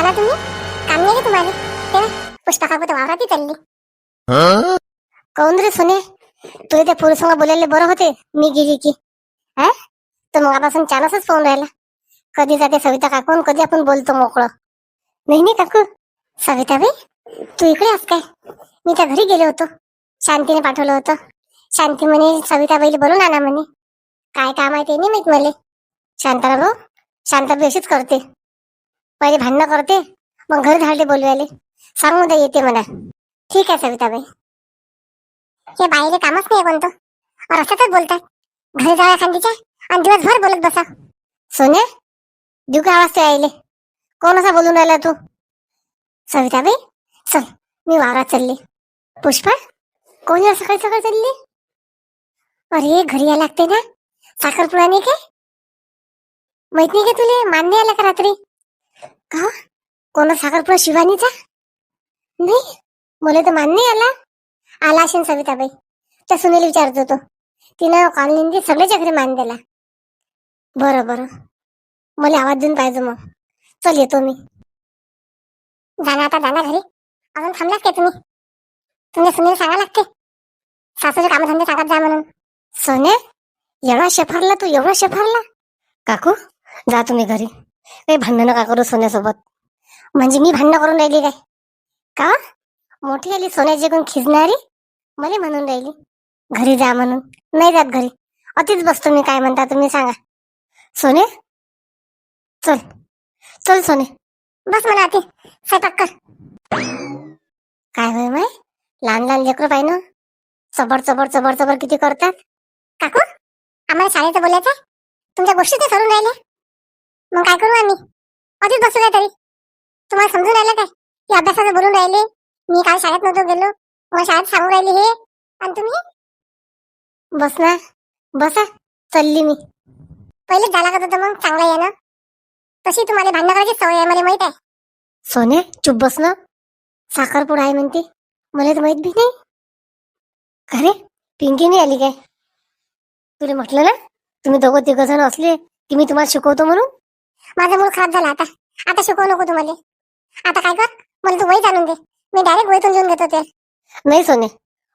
बोला तुम्ही, काम नाही का तुम्हाला? ते ना पुष्पा काकू तर वावरात चालली. काऊन रे सोने, तुला त्या पुरुषांना बोलायला बरं होते मी गेली की? हा, तर मगापासून चानसच फोन राहिला. कधी जाते सविता काकू आणि कधी आपण बोलतो मोकळं. नाही नाही काकू. सविताबाई, तू इकडे आस काय? मी त्या घरी गेले होतो, शांतीने पाठवलं होतं. शांती म्हणे सविताबाईला बोलून आणा म्हणे. काय काम आहे ते नाही माहित मले. शांताराम भाऊ, शांताबाई अशीच करते, पहिले भांडणं करते मग घरी धाडले बोलवायले. सांग उद्या येते म्हणा. ठीक आहे सविताबाई. हे बाईले कामच नाही कोणतं, रस्त्यातच बोलतात. घरी जाऊया खांदीच्या आणि दिवसभर बोलत बसा. सोने, देऊ का आवाज ते आईले? कोण असा बोलून राहिला तू? सविताबाई, चल मी वावरात चालली. पुष्पा, कोणी सकाळी सकाळी चालली? अरे घरी यायला लागते ना, साखरपुडा नाही काय माहित नाही का तुले? मान्य आला का रात्री? का कोणा साखरपुडा? शिवानीचा? नाही, मला तर मान्य आला. आला असेल सविताबाई, त्या सुनेला विचारत होतो. तिनं कॉलनी सगळ्याच्या घरी मान दिला. बरं बरं, मला आवाज देऊन पाहिजे मग. चल येतो मी. जाणार आता, जाणार घरी. अजून थांबलाच काय तुम्ही? तुमच्या सुनेला सांगा लागते सासूचे कामधंदे सांगत जा म्हणून. सोने, एवढा शेफारला तू, एवढा शेफारला? काकू, जा तुम्ही घरी. काही भांडण नका करू सोन्यासोबत. म्हणजे मी भांडणं करून राहिली काय? का मोठी आली सोन्याची कोण खिजणारी? मला म्हणून राहिली घरी जा म्हणून. नाही जात घरी, अतिच बसतो मी. काय म्हणता तुम्ही सांगा. सोने, चल चल सोने, बस मला आती स्वयंपाक कर. काय होय माय, लहान लहान लेकरं पाय ना, चबड चबड चबड चबड किती करतात. काकू, आम्हाला शाळेचं बोलायचं, तुमच्या गोष्टी ते सरून राहिले. मग काय करू आम्ही? अतिच बसू काय तरी? तुम्हाला समजून राहिलं काय की अभ्यासाचं बोलून राहिले? मी काल शाळेत नव्हतो गेलो, मग शाळेत सांगू राहिली हे, आणि तुम्ही? बस ना, बसा. चालली मी. पहिलेच झाला का तर मग चांगला आहे ना. तशी तुम्हाला भांडण करायची सवय आहे, मला माहित आहे. सोने, चुप बस ना. साखरपुडा आहे म्हणते, मला तर माहित बी नाही. अरे पिंकी नाही आली काय? तुला म्हटलं ना तुम्ही दोघं तिघ जण असले की मी तुम्हाला शिकवतो म्हणून. माझा मूड खराब झाला आता. आता शिकवू नको तुम्हाला. आता काय कर, मला तू वही आणून दे, मी डायरेक्ट वहीतून लिहून घेतो ते. नाही सोने,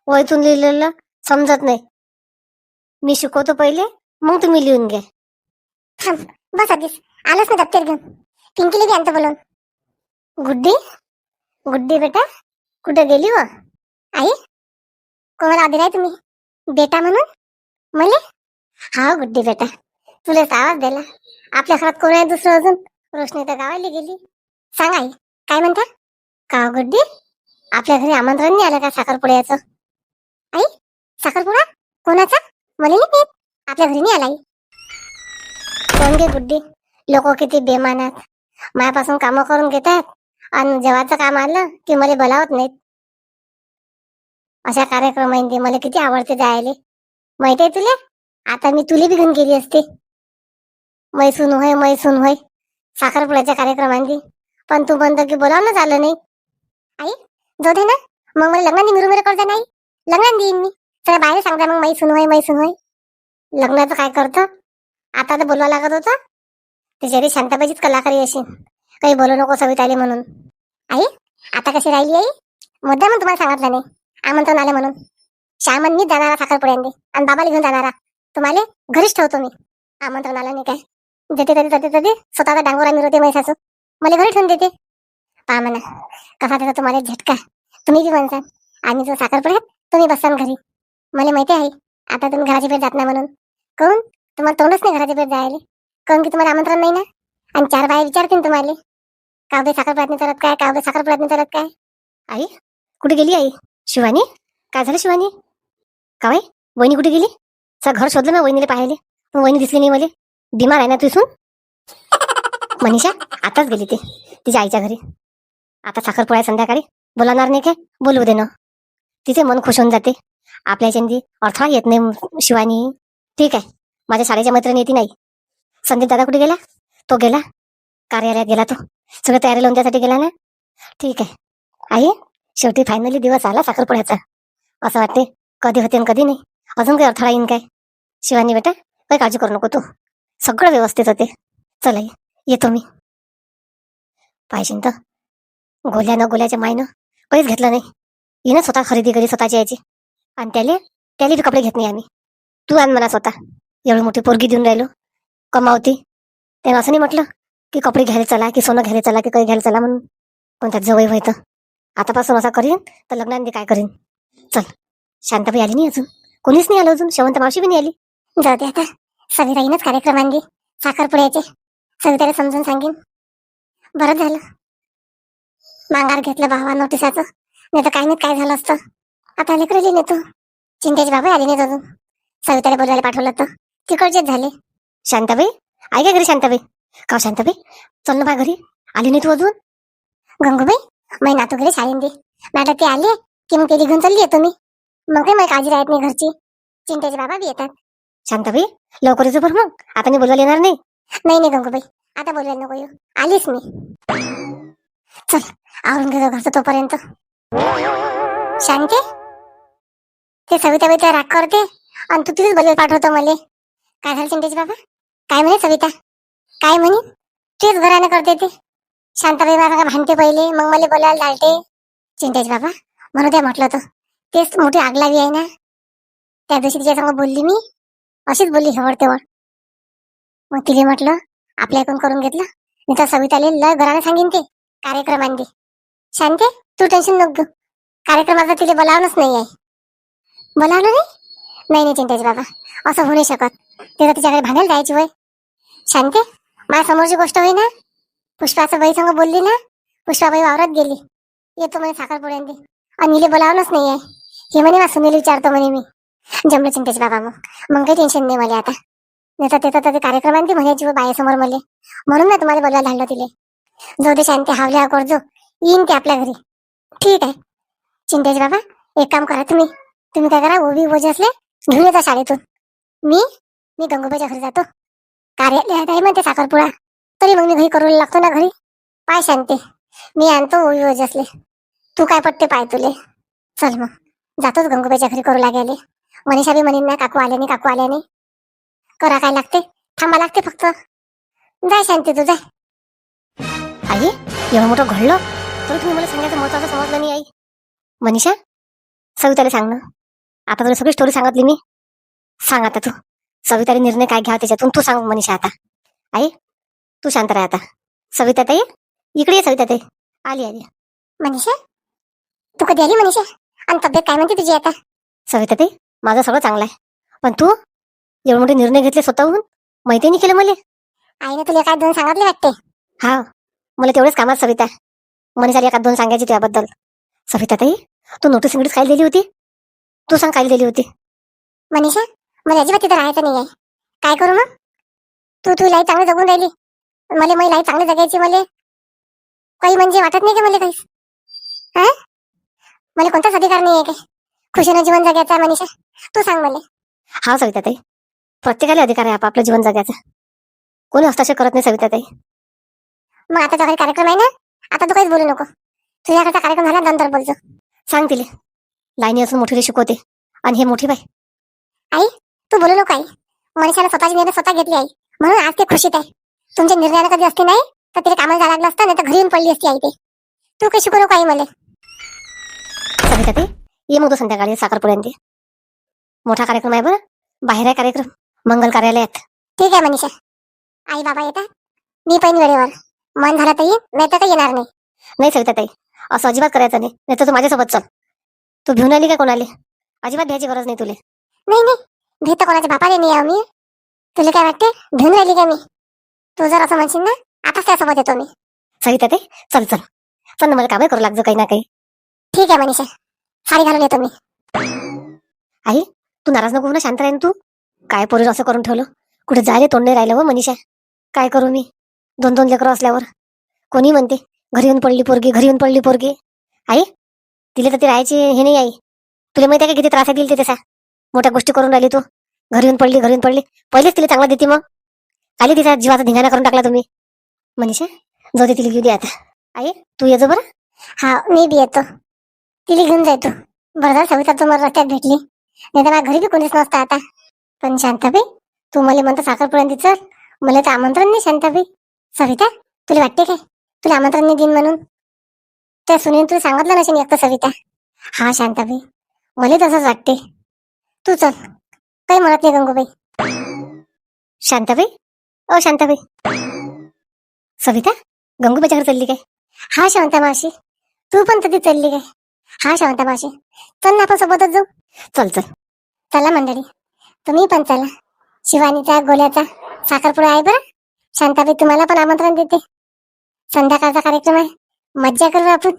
वहीतून लिहिलेलं समजत नाही. मी शिकवतो पहिले, मग तुम्ही लिहून घ्या. थांब, बस आधीच आलोच ना दप्तर घेऊन. पिंकीला बी आणतो बोलून. गुड्डी, गुड्डी बेटा कुठे गेली व? आई, कोणाला आधी नाही तुम्ही बेटा म्हणून मले? हा गुड्डी बेटा, तुला आवाज दिला. आपल्या घरात कोण आहे दुसरं अजून? रोशनी तर गावाला गेली. सांग आई, काय म्हणता? का गुड्डी, आपल्या घरी आमंत्रण नाही आलं का साखरपुड्याचं? आई, साखरपुडा कोणाचा? मला नाही येत, आपल्या घरी नाही आला. आई, कोण गे गुड्डी, लोक किती बेमानात मायापासून कामं करून घेतात, आणि जेव्हाचं काम आलं की मला बोलावत नाहीत. अशा कार्यक्रमांनी मला किती आवडते जायले, माहित आहे तुला? आता मी तुला बी घेऊन गेली असते, मैसून होय मैसून होय साखरपुड्याच्या कार्यक्रमांनी. पण तू म्हणतो की बोलावणंच आलं नाही. आई, जाऊ दे ना, मग मला लग्नांनी मिरुमिरे करता नाही. लग्नात देईन मी, सगळ्या बाहेर सांगता मग मैसून होय मैसून होय. लग्नाचं काय करतं, आता तर बोलवा लागत होतं. त्याच्यासाठी शांताबाईचीच कलाकारी अशी, काही बोलू नको सविताले म्हणून. आई, आता कशी राहिली आई? मुद्दा म्हणून तुम्हाला सांगितलं नाही, आमंत्रण आले म्हणून. श्यामन मीच जाणारा साखरपुड्यांनी, आणि बाबाला घेऊन जाणारा. तुम्हाला घरीच ठेवतो मी. आमंत्रण आलं नाही काय, जेथे तरी तथे तथे स्वतःचा डांगोरा मिरवते मैसाचं, मला घरी ठेवून देते. पहा म्हणा कसा त्याचा तुम्हाला झटका. तुम्ही बी म्हणसान आम्ही जो साखरपुड्यात, तुम्ही बसाल घरी. मला माहिती आहे आता तुम्ही घराची भेट जात नाही म्हणून. कोण तुम्हाला तोंडच नाही घराची भेट जायला, काऊन की तुम्हाला आमंत्रण नाही ना. आणि चार बाया विचारतील तुम्हाला, कावबे साखरपुड्यात नाही चालत काय, कावबे साखरपुड्यात नाही चालत काय. आई, कुठे गेली आई? शिवानी, काय झालं शिवानी? का बाई, वहिनी कुठे गेली? सर घर शोधलं ना वहिनीला पाहिले, पण वहिनी दिसली नाही मला. बिमार आहे ना तू इथून? मनीषा आताच गेली ते तिच्या आईच्या घरी. आता साखरपुडा संध्याकाळी, बोलावणार नाही काय? बोलू दे ना, तिचे मन खुश होऊन जाते. आपल्या चंदी अडथळा येत नाही शिवानी. ठीक आहे, माझ्या शाळेच्या मैत्रिणी येते नाही. संदीप दादा कुठे गेला? तो गेला कार्यालयात गेला, तो सगळं तयारी लावून त्यासाठी गेला ना. ठीक आहे आई, शेवटी फायनली दिवस आला साखरपुड्याचा. असं वाटते कधी होते आणि कधी नाही. अजून काही अडथळा येईन काय? शिवानी बेटा, काही काळजी करू नको तू, सगळं व्यवस्थित होते. चला येतो मी. पाहिजे तर गोल्यानं गोल्याच्या मायनं काहीच घेतलं नाही. हिनं स्वतः खरेदी केली स्वतःची याची. आणि त्याले त्याले बी कपडे घेत नाही आम्ही. तू आण म्हणा स्वतः. एवढी मोठी पोरगी देऊन राहिलो कमावती. त्यानं असं नाही म्हटलं की कपडे घ्यायला चला, की सोनं घ्यायला चला, की काही घ्यायला चला म्हणून. कोणत्या जवळ व्हायचं आतापासून असा करीन तर लग्नांनी काय करीन. चल, शांताबाई आली नाही अजून. कोणीच नाही आलं अजून. शेवंत मावशी बी नाही आली. जाऊ दे आता. सविताईनंच कार्यक्रम आणली साखरपुड्याचे. सविताला समजून सांगेन. बरं झालं मांगार घेतलं भावा नोटिसाचं. नाही तर काय नाही काय झालं असतं. आता लेकरली नेतो. चिंतेचे बाबा आले नाहीत अजून. सविताला बोलवायला पाठवलं तर तिकडचेच झाले. शांताबाई आई काय घरी? शांताबाई का शांताबाई चल ना बा घरी. आली नाही तू अजून? गंगूबाई मै नातू घरी शाळेन दे. मॅडम ते आले की मग ते घेऊन चालली येतो मी. मग काय काळजी राहत नाही घरची. चिंतेचे बाबा बी येतात. शांताबाई लवकर येतो बरं. मग आता मी बोलवायला येणार नाही. नाही नाही गंगूबाई आता बोलवायला नको येऊ. आलीच मी. चल आवरून घेतो घरचं तोपर्यंत. शांते ते सविताबाई त्या राग करते आणि तू तिथेच बोलवायला पाठवतो मला. काय झालं चिंतेचे बाबा? काय म्हणे सविता? काय म्हणे? तेच घराने करते ते. शांताबाई मला भांडते पहिले मग मला बोलायला लालते. चिंतेचे बाबा म्हणू द्या म्हटलं तर. तेच मोठी आग लागली आहे ना. त्या दिवशी तिच्या संग बोलली मी. अशीच बोलली हेवड तेवढ. मग तिने म्हटलं आपल्या ऐकून करून घेतलं. मी तर सविताले लय घराने सांगेन ते कार्यक्रमांनी. शांते तू टेन्शन नको घेऊ. कार्यक्रमाचा तिला बोलावणंच नाही आहे. बोलावलं नाही? नाही नाही चिंतेचे बाबा असं होऊ नाही शकत. ते तर तिच्याकडे भांडायला जायची वय. शांते माझ्या समोरची गोष्ट होई ना. पुष्पाचं बाई संग बोलली ना. पुष्पाबाई वावरात गेली. येतो म्हणे साखरपुड्यांनी आणि हिला बोलावणंच नाही आहे. हे म्हणे वा सुनील विचारतो म्हणे मी. जमलं चिंतेचे बाबा. मग काही टेन्शन नाही मला आता. नाही तर ते कार्यक्रमांनी म्हणायची बायासमोर मला. म्हणून मी तुम्हाला बोलायला धाडलं तिले. जो दे शांती हावल्या करजो. येईन ते आपल्या घरी. ठीक आहे चिंतेचे बाबा एक काम करा तुम्ही काय करा ओबी बोजे असले घेऊन येता शाळेतून. मी गंगूबाईच्या घरी जातो. कार्यालयात आहे म्हणते साखरपुडा. तरी मग मी घरी करू लागतो ना घरी. पाय शांती मी आणतो ओबी बोजे असले. तू काय पट्टे पाय तुले. चल मग जातोच गंगूबाईच्या घरी करू लागायले. मनीषा बी म्हणीन ना काकू आल्याने करा काय लागते. थांबा लागते फक्त. जाय शांती तू जाय. आई एवढं मोठं घडलं तरी तुम्ही मला सांगायचं महत्वाचं समजलं नाही आई. मनीषा सविताला सांग ना. आता तुला सगळी स्टोरी सांगितली मी. सांग आता तू सविताला निर्णय काय घ्यावा त्याच्यातून तू सांग मनीषा आता. आई तू शांत राह आता. सविता ताई इकडे ये. सविता ताई आली. मनीषा तू कधी आली मनीषा? आणि तब्येत काय म्हणते तुझी आता? सविता ताई माझं सगळं चांगलं आहे. पण तू एवढे मोठे निर्णय घेतले स्वतःहून माहिती नाही केलं मला. आईने तुला काय दोन सांगितले वाटते. हा मला तेवढेच कामात सविता. मनीषाला एखाद दोन सांगायची त्याबद्दल. सविता ताई तू नोटीस इंग्लिश काय दिली होती? तू सांग काय दिली होती? मनीषा मला अजिबात तिथं राहायचं नाही आहे. काय करू मग? तू लाईफ चांगली जगून राहिली. मला माझी लाईफ चांगली जगायची. मला काही म्हणजे वाटत नाही का मला काही? हा मला कोणताच अधिकार नाही आहे काय खुशीनं जीवन जगायचा? मनीषा तू सांग मला. हा सविता ताई प्रत्येकाला अधिकार आहे आपापलं जीवन जगायचा. कोणी हस्तक्षेप करत नाही सविता ताई. मग आता काही कार्यक्रम आहे ना. आता तू काहीच बोलू नको. तुझ्याकडचा कार्यक्रम झाला नंतर बोलतो. सांग तिले लाईनी असून मोठीला शिकवते आणि हे मोठी बाई. आई तू बोलू नको. आई मनीषाला स्वतःची निर्णय स्वतः घेतली आई म्हणून आज ते खुशीत आहे. तुमच्या निर्णयाला कधी असते नाही तर तिला कामाला जायला लागलं असतं नाही तर घरी येऊन पडली असती आई ते. तू काही शिकू नको आई मला. सविता ताई ये मग तू संध्याकाळी साखरपुड्यांनी. मोठा कार्यक्रम आहे बरं. बाहेर आहे कार्यक्रम मंगल कार्यालयात. ठीक आहे मनीषा. आई बाबा येतात. मी पण वेळेवर. मन झालं तर येईन नाही तर काही येणार नाही. नाही सविता ताई असं अजिबात करायचं नाही तर तू माझ्यासोबत चल. तू घेऊन आली का कोणाले? अजिबात भ्यायची गरज नाही तुले. नाही भीत कोणाच्या बापाने नाही आहो मी. तुला काय वाटते घेऊन राहिली का मी? तू जर असं म्हणशील ना आताच त्यासोबत येतो मी. सविता ताई चल ना मला कामही करू लागतो काही ना काही. ठीक आहे मनीषा साडी घालून येतो मी. आई तू नाराज नको ना. शांत राहीन तू. काय पोरीला असं करून ठेवलं. कुठे जायला तोंड नाही राहिलं व मनीषा. काय करू मी? दोन लेकरं असल्यावर कोणी म्हणते घरी येऊन पडली पोरगी. आई तिला तर ती राहायची हे नाही आई. तुला माहिती आहे का किती त्रास आहे दिली त्याचा. मोठ्या गोष्टी करून राहिली तू. घरी येऊन पडली. पहिलेच तिला चांगला देते मग आली तिचा जीवाचा धिंगाणा करून टाकला तुम्ही. मनीषा जाऊ दे तिला घेऊ दे आता. आई तू येतो बरं. हा मी बी येतो. तिला घेऊन जायतो. बरं झालं सविता तुम्हाला रस्त्यात भेटली. नाही तर माझ्या घरी बी कोणीच नसतं आता. पण शांताबाई तू मला म्हणतो साखरपुड्यांनी चल. मला तर आमंत्रण नाही शांताबाई. सविता तुला वाटते काय तुला आमंत्रण नाही देईन म्हणून. त्या सुनील तुला सांगितलं नसेल एक तर सविता. हा शांताबाई, मला तसंच वाटते. तू चल, काही म्हणत नाही गंगूबाई. शांताबाई, ओ शांताबाई. सविता, गंगूबाईच्या घरी चालली काय? हा शांता मावशी, तू पण कधी चालली काय? हा शांता मावशी, चल ना आपण सोबतच जाऊ. चल चल. चला मंडळी, तुम्ही पण चला. शिवानीचा गोल्याचा साखरपुडा आहे बरं. शांताबाई तुम्हाला पण आमंत्रण देते. संध्याकाळचा कार्यक्रम आहे, मज्जा करू आपण.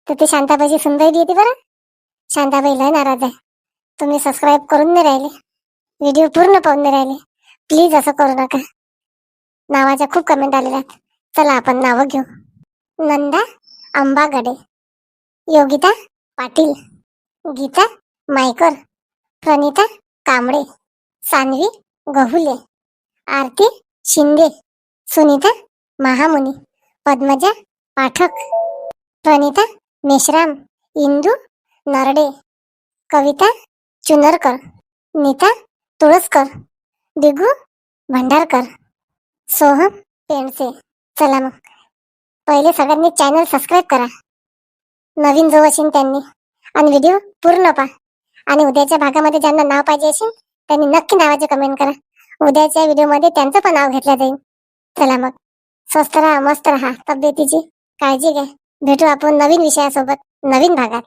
तर ते शांताबाईची सुनबाई येते बरं. शांताबाई लय नाराज आहे. तुम्ही सबस्क्राईब करून नाही राहिले, व्हिडिओ पूर्ण पाहून नाही राहिले. प्लीज असं करू नका. नावाच्या खूप कमेंट आलेल्या आहेत. चला आपण नावं घेऊ. नंदा अंबागडे, योगिता पाटील, गीता मायकर, प्रणिता कांबळे, सान्वी गहुले, आरती शिंदे, सुनीता महामुनी, पद्मजा पाठक, प्रणिता मेश्राम, इंदू नरडे, कविता चुनरकर, नीता तुळसकर, दिगू भंडारकर, सोहम पेंडसे. चला मग, पहिले सगळ्यांनी चॅनल सबस्क्राईब करा, नवीन जो असेल त्यांनी, आणि व्हिडिओ पूर्ण पहा. आणि उद्याच्या भागामध्ये ज्यांना नाव पाहिजे असेल त्यांनी नक्की नावाचे कमेंट करा. उद्याच्या व्हिडिओमध्ये त्यांचं पण नाव घेतलं जाईल. चला मग, स्वस्त राहा, मस्त राहा, तब्येतीची काळजी घ्या. भेटू आपण नवीन विषयासोबत नवीन भागात.